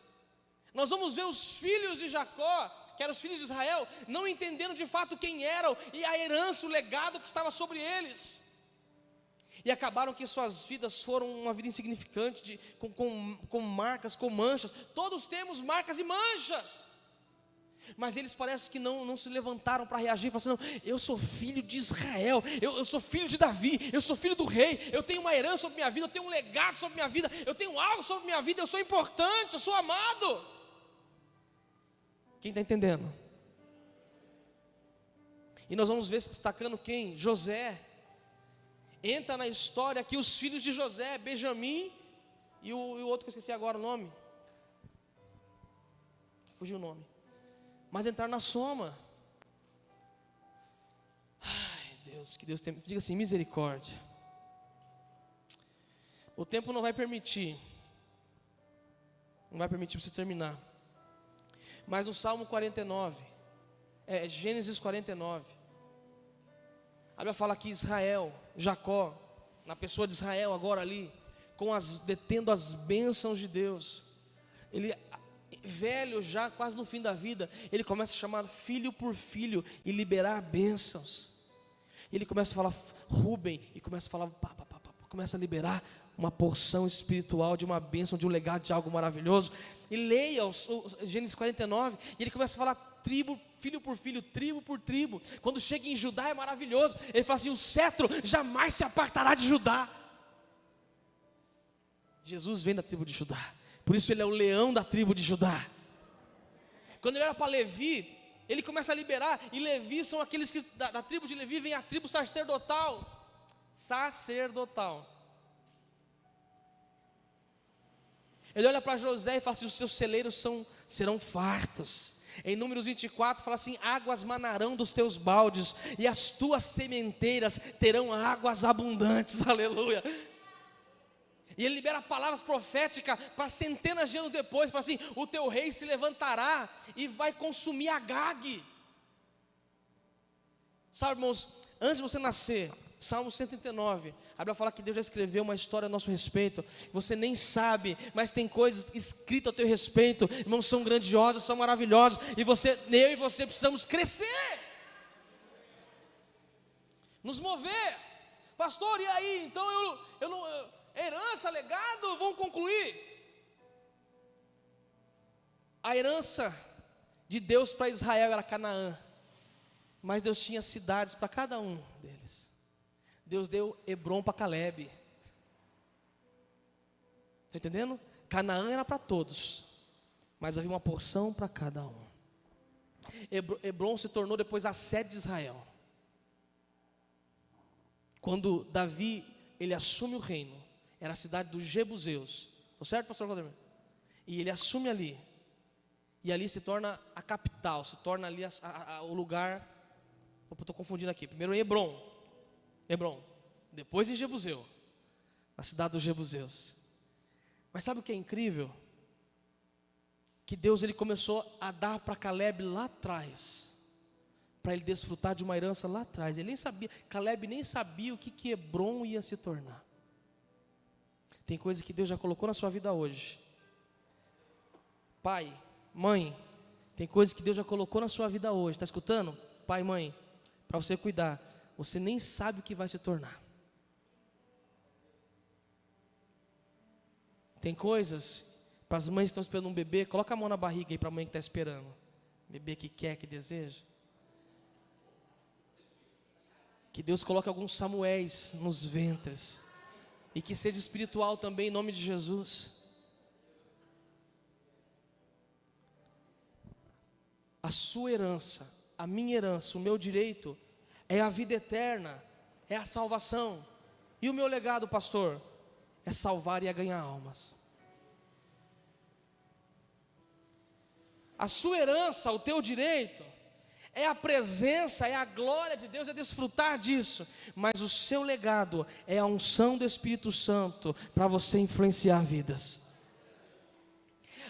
nós vamos ver os filhos de Jacó, que eram os filhos de Israel, não entendendo de fato quem eram e a herança, o legado que estava sobre eles. E acabaram que suas vidas foram uma vida insignificante, com marcas, com manchas. Todos temos marcas e manchas. Mas eles parecem que não se levantaram para reagir, falaram assim: não, eu sou filho de Israel, eu sou filho de Davi, eu sou filho do rei, eu tenho uma herança sobre minha vida, eu tenho um legado sobre minha vida, eu tenho algo sobre minha vida, eu sou importante, eu sou amado. Quem está entendendo? E nós vamos ver se destacando quem? José. Entra na história aqui os filhos de José, Benjamim e o outro que eu esqueci agora o nome. Fugiu o nome. Mas entrar na soma. Ai, Deus, que Deus tem. Diga assim: misericórdia. O tempo não vai permitir. Não vai permitir para você terminar. Mas no Salmo 49, Gênesis 49, a Bíblia fala que Israel, Jacó, na pessoa de Israel agora ali, detendo as bênçãos de Deus, ele, velho já, quase no fim da vida, ele começa a chamar filho por filho e liberar bênçãos. Ele começa a falar Rubem, e começa a falar, começa a liberar uma porção espiritual de uma bênção, de um legado, de algo maravilhoso. E leia o Gênesis 49, e ele começa a falar tribo, filho por filho, tribo por tribo. Quando chega em Judá é maravilhoso. Ele fala assim: o cetro jamais se apartará de Judá. Jesus vem da tribo de Judá, por isso ele é o leão da tribo de Judá. Quando ele era para Levi, ele começa a liberar, e Levi são aqueles que da tribo de Levi vem a tribo sacerdotal. Ele olha para José e fala assim: os seus celeiros serão fartos. Em Números 24 fala assim: águas manarão dos teus baldes, e as tuas sementeiras terão águas abundantes. Aleluia. E ele libera palavras proféticas para centenas de anos depois. Fala assim: o teu rei se levantará e vai consumir Agag. Sabe, irmãos, antes de você nascer, Salmo 139, a Bíblia fala que Deus já escreveu uma história a nosso respeito. Você nem sabe, mas tem coisas escritas a teu respeito. Irmãos, são grandiosas, são maravilhosas. E eu e você precisamos crescer, nos mover. Pastor, e aí? Então herança, legado, vamos concluir. A herança de Deus para Israel era Canaã, mas Deus tinha cidades para cada um deles. Deus deu Hebrom para Caleb. Está entendendo? Canaã era para todos, mas havia uma porção para cada um. Hebrom se tornou depois a sede de Israel. Quando Davi ele assume o reino, era a cidade dos Jebuseus. Estou certo, pastor Claudemir? E ele assume ali, e ali se torna a capital, se torna ali o lugar. Estou confundindo aqui. Primeiro Hebrom, depois em Jebuseu, na cidade dos Jebuseus. Mas sabe o que é incrível? Que Deus ele começou a dar para Caleb lá atrás, para ele desfrutar de uma herança lá atrás. Ele nem sabia, Caleb nem sabia o que Hebrom ia se tornar. Tem coisa que Deus já colocou na sua vida hoje. Pai, mãe, tem coisas que Deus já colocou na sua vida hoje. Está escutando? Pai, mãe, para você cuidar. Você nem sabe o que vai se tornar. Tem coisas, para as mães que estão esperando um bebê, coloca a mão na barriga aí para a mãe que está esperando. Bebê que quer, que deseja. Que Deus coloque alguns Samuéis nos ventres. E que seja espiritual também, em nome de Jesus. A sua herança, a minha herança, o meu direito é a vida eterna, é a salvação. E o meu legado, pastor, é salvar e é ganhar almas. A sua herança, o teu direito, é a presença, é a glória de Deus, é desfrutar disso. Mas o seu legado é a unção do Espírito Santo para você influenciar vidas.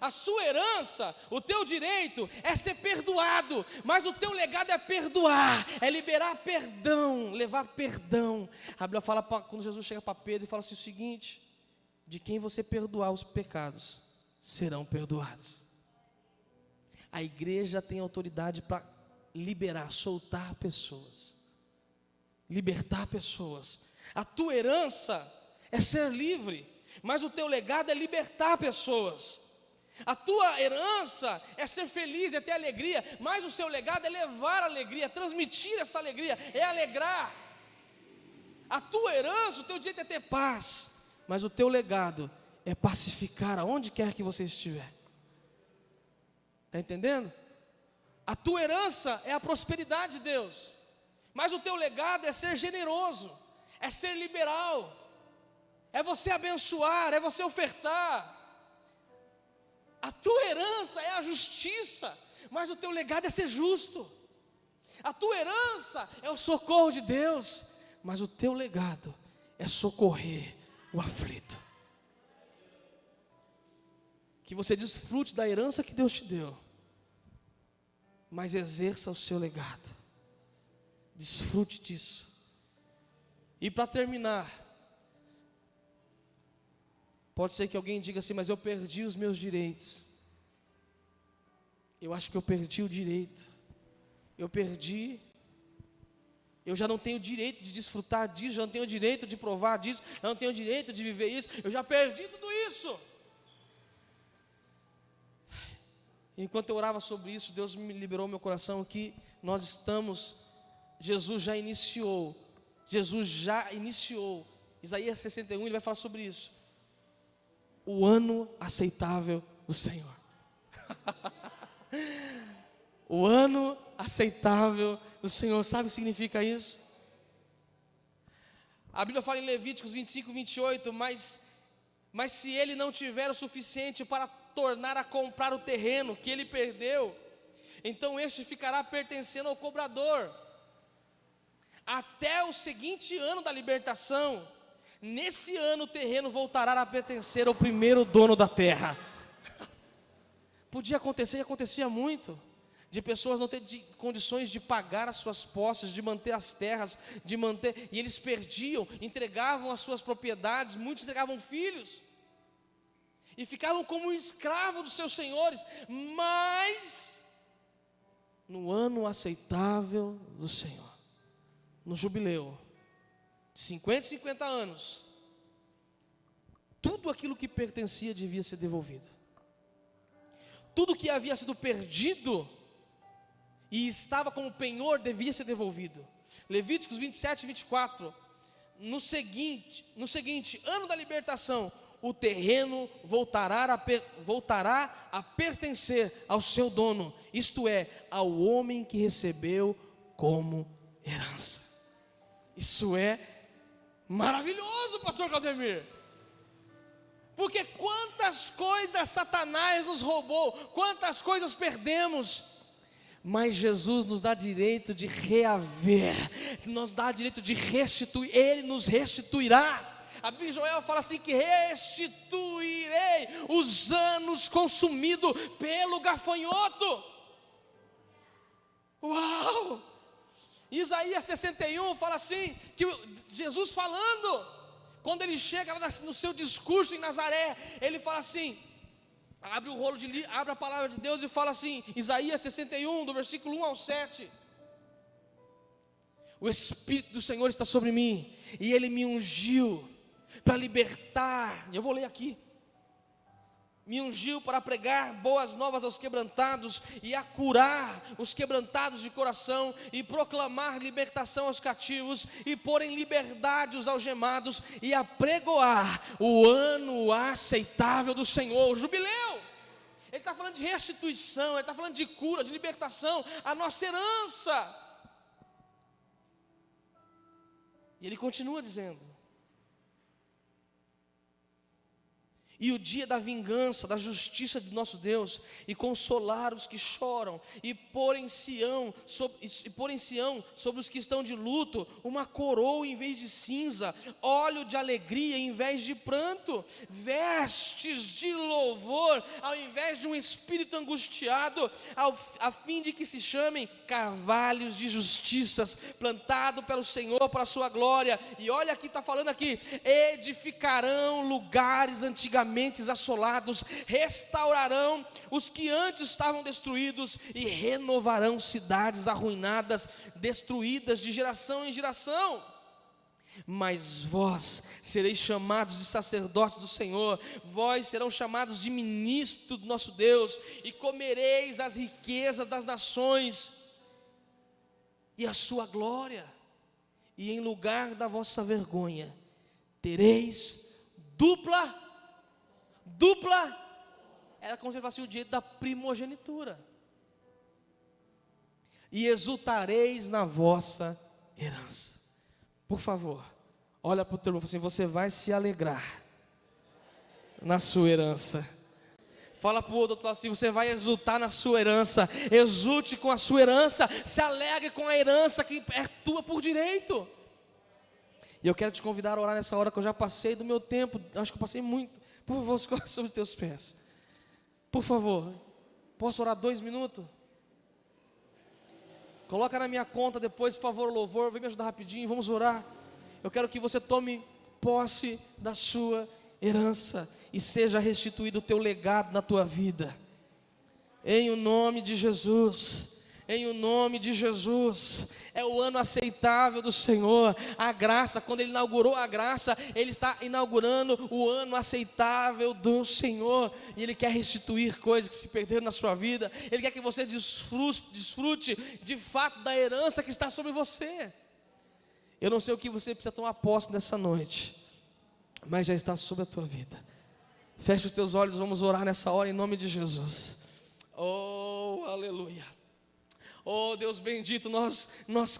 A sua herança, o teu direito é ser perdoado, mas o teu legado é perdoar, é liberar perdão, levar perdão. A Bíblia fala, quando Jesus chega para Pedro e fala assim o seguinte: de quem você perdoar os pecados, serão perdoados. A igreja tem autoridade para liberar, soltar pessoas, libertar pessoas. A tua herança é ser livre, mas o teu legado é libertar pessoas. A tua herança é ser feliz, é ter alegria, mas o seu legado é levar alegria, transmitir essa alegria, é alegrar. A tua herança, o teu direito é ter paz, mas o teu legado é pacificar aonde quer que você estiver. Está entendendo? A tua herança é a prosperidade de Deus, mas o teu legado é ser generoso, é ser liberal, é você abençoar, é você ofertar. A tua herança é a justiça, mas o teu legado é ser justo. A tua herança é o socorro de Deus, mas o teu legado é socorrer o aflito. Que você desfrute da herança que Deus te deu, mas exerça o seu legado. Desfrute disso. E para terminar, pode ser que alguém diga assim: mas eu perdi os meus direitos. Eu acho que eu perdi o direito. Eu já não tenho direito de desfrutar disso, já não tenho direito de provar disso, já não tenho direito de viver isso, eu já perdi tudo isso. Enquanto eu orava sobre isso, Deus me liberou meu coração que nós estamos, Jesus já iniciou. Isaías 61, ele vai falar sobre isso. O ano aceitável do Senhor. O ano aceitável do Senhor. Sabe o que significa isso? A Bíblia fala em Levíticos 25, 28, mas se ele não tiver o suficiente para tornar a comprar o terreno que ele perdeu, então este ficará pertencendo ao cobrador até o seguinte ano da libertação. Nesse ano o terreno voltará a pertencer ao primeiro dono da terra. Podia acontecer, e acontecia muito, de pessoas não terem condições de pagar as suas posses, de manter as terras, e eles perdiam, entregavam as suas propriedades, muitos entregavam filhos, e ficavam como escravos dos seus senhores. Mas no ano aceitável do Senhor, no jubileu de 50 anos, tudo aquilo que pertencia devia ser devolvido. Tudo que havia sido perdido e estava como penhor devia ser devolvido. Levíticos 27 e 24. No seguinte ano da libertação, o terreno voltará a pertencer ao seu dono, isto é, ao homem que recebeu como herança. Isso é maravilhoso, pastor Claudemir. Porque quantas coisas Satanás nos roubou, quantas coisas perdemos, mas Jesus nos dá direito de reaver, nos dá direito de restituir, Ele nos restituirá. A Bíblia de Joel fala assim que restituirei os anos consumidos pelo gafanhoto. Uau! Isaías 61 fala assim, que Jesus falando, quando ele chega no seu discurso em Nazaré, ele fala assim, abre o rolo abre a palavra de Deus e fala assim, Isaías 61, do versículo 1 ao 7. O Espírito do Senhor está sobre mim, e Ele me ungiu para libertar, eu vou ler aqui, me ungiu para pregar boas novas aos quebrantados, e a curar os quebrantados de coração, e proclamar libertação aos cativos, e pôr em liberdade os algemados, e a pregoar o ano aceitável do Senhor, o jubileu. Ele está falando de restituição, ele está falando de cura, de libertação, a nossa herança. E ele continua dizendo, e o dia da vingança, da justiça de nosso Deus, e consolar os que choram, e pôr em Sião sobre os que estão de luto uma coroa em vez de cinza, óleo de alegria em vez de pranto, vestes de louvor ao invés de um espírito angustiado, a fim de que se chamem carvalhos de justiças, plantado pelo Senhor para a sua glória. E olha aqui, está falando aqui, edificarão lugares antigamente assolados, restaurarão os que antes estavam destruídos e renovarão cidades arruinadas, destruídas de geração em geração. Mas vós sereis chamados de sacerdotes do Senhor, vós serão chamados de ministros do nosso Deus, e comereis as riquezas das nações e a sua glória, e em lugar da vossa vergonha tereis dupla, era como se fosse o direito da primogenitura, e exultareis na vossa herança. Por favor, olha para o teu irmão e fala assim: você vai se alegrar na sua herança. Fala para o outro assim: você vai exultar na sua herança. Exulte com a sua herança, se alegre com a herança que é tua por direito. E eu quero te convidar a orar nessa hora, que eu já passei do meu tempo, acho que eu passei muito. Por favor, se coloque sobre os teus pés. Por favor, posso orar 2 minutos? Coloca na minha conta depois, por favor, o louvor. Vem me ajudar rapidinho, vamos orar. Eu quero que você tome posse da sua herança e seja restituído o teu legado na tua vida. Em o nome de Jesus. Em o nome de Jesus. É o ano aceitável do Senhor. A graça, quando Ele inaugurou a graça, Ele está inaugurando o ano aceitável do Senhor. E Ele quer restituir coisas que se perderam na sua vida. Ele quer que você desfrute de fato da herança que está sobre você. Eu não sei o que você precisa tomar posse nessa noite, mas já está sobre a tua vida. Feche os teus olhos, vamos orar nessa hora em nome de Jesus. Oh, aleluia. Oh Deus bendito, nós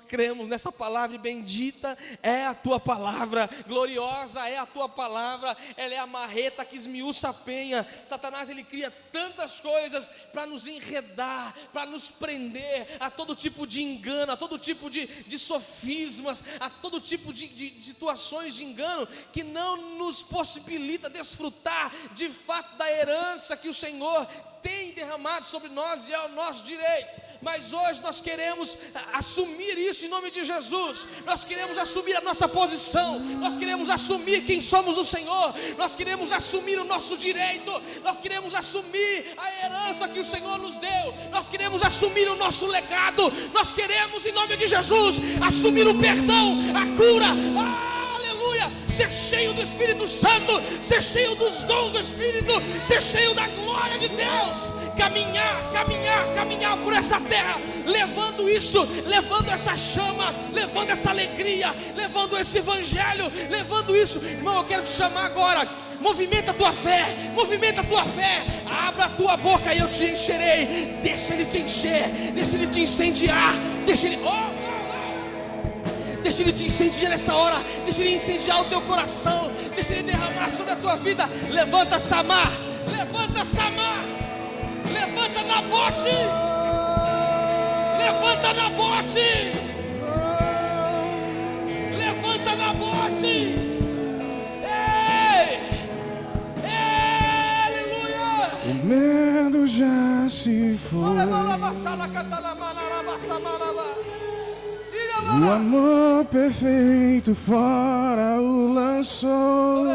cremos nessa palavra, e bendita é a tua palavra, gloriosa é a tua palavra, ela é a marreta que esmiuça a penha. Satanás, ele cria tantas coisas para nos enredar, para nos prender a todo tipo de engano, a todo tipo de sofismas, a todo tipo de situações de engano, que não nos possibilita desfrutar de fato da herança que o Senhor tem derramado sobre nós e é o nosso direito. Mas hoje nós queremos assumir isso em nome de Jesus. Nós queremos assumir a nossa posição. Nós queremos assumir quem somos no Senhor. Nós queremos assumir o nosso direito. Nós queremos assumir a herança que o Senhor nos deu. Nós queremos assumir o nosso legado. Nós queremos, em nome de Jesus, assumir o perdão, a cura. Aleluia! Ser cheio do Espírito Santo, ser cheio dos dons do Espírito, ser cheio da glória de Deus. Caminhar por essa terra, levando isso, levando essa chama, levando essa alegria, levando esse evangelho, levando isso. Irmão, eu quero te chamar agora. Movimenta a tua fé, abra a tua boca e eu te encherei. Deixa Ele te encher, deixa Ele te incendiar, deixa Ele te incendiar nessa hora, deixa Ele incendiar o teu coração, deixa Ele derramar sobre a tua vida. Levanta Samar, levanta Nabote, levanta Nabote, aleluia. O medo já se foi, o amor perfeito fora o lançou.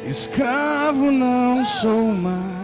Escravo não sou mais,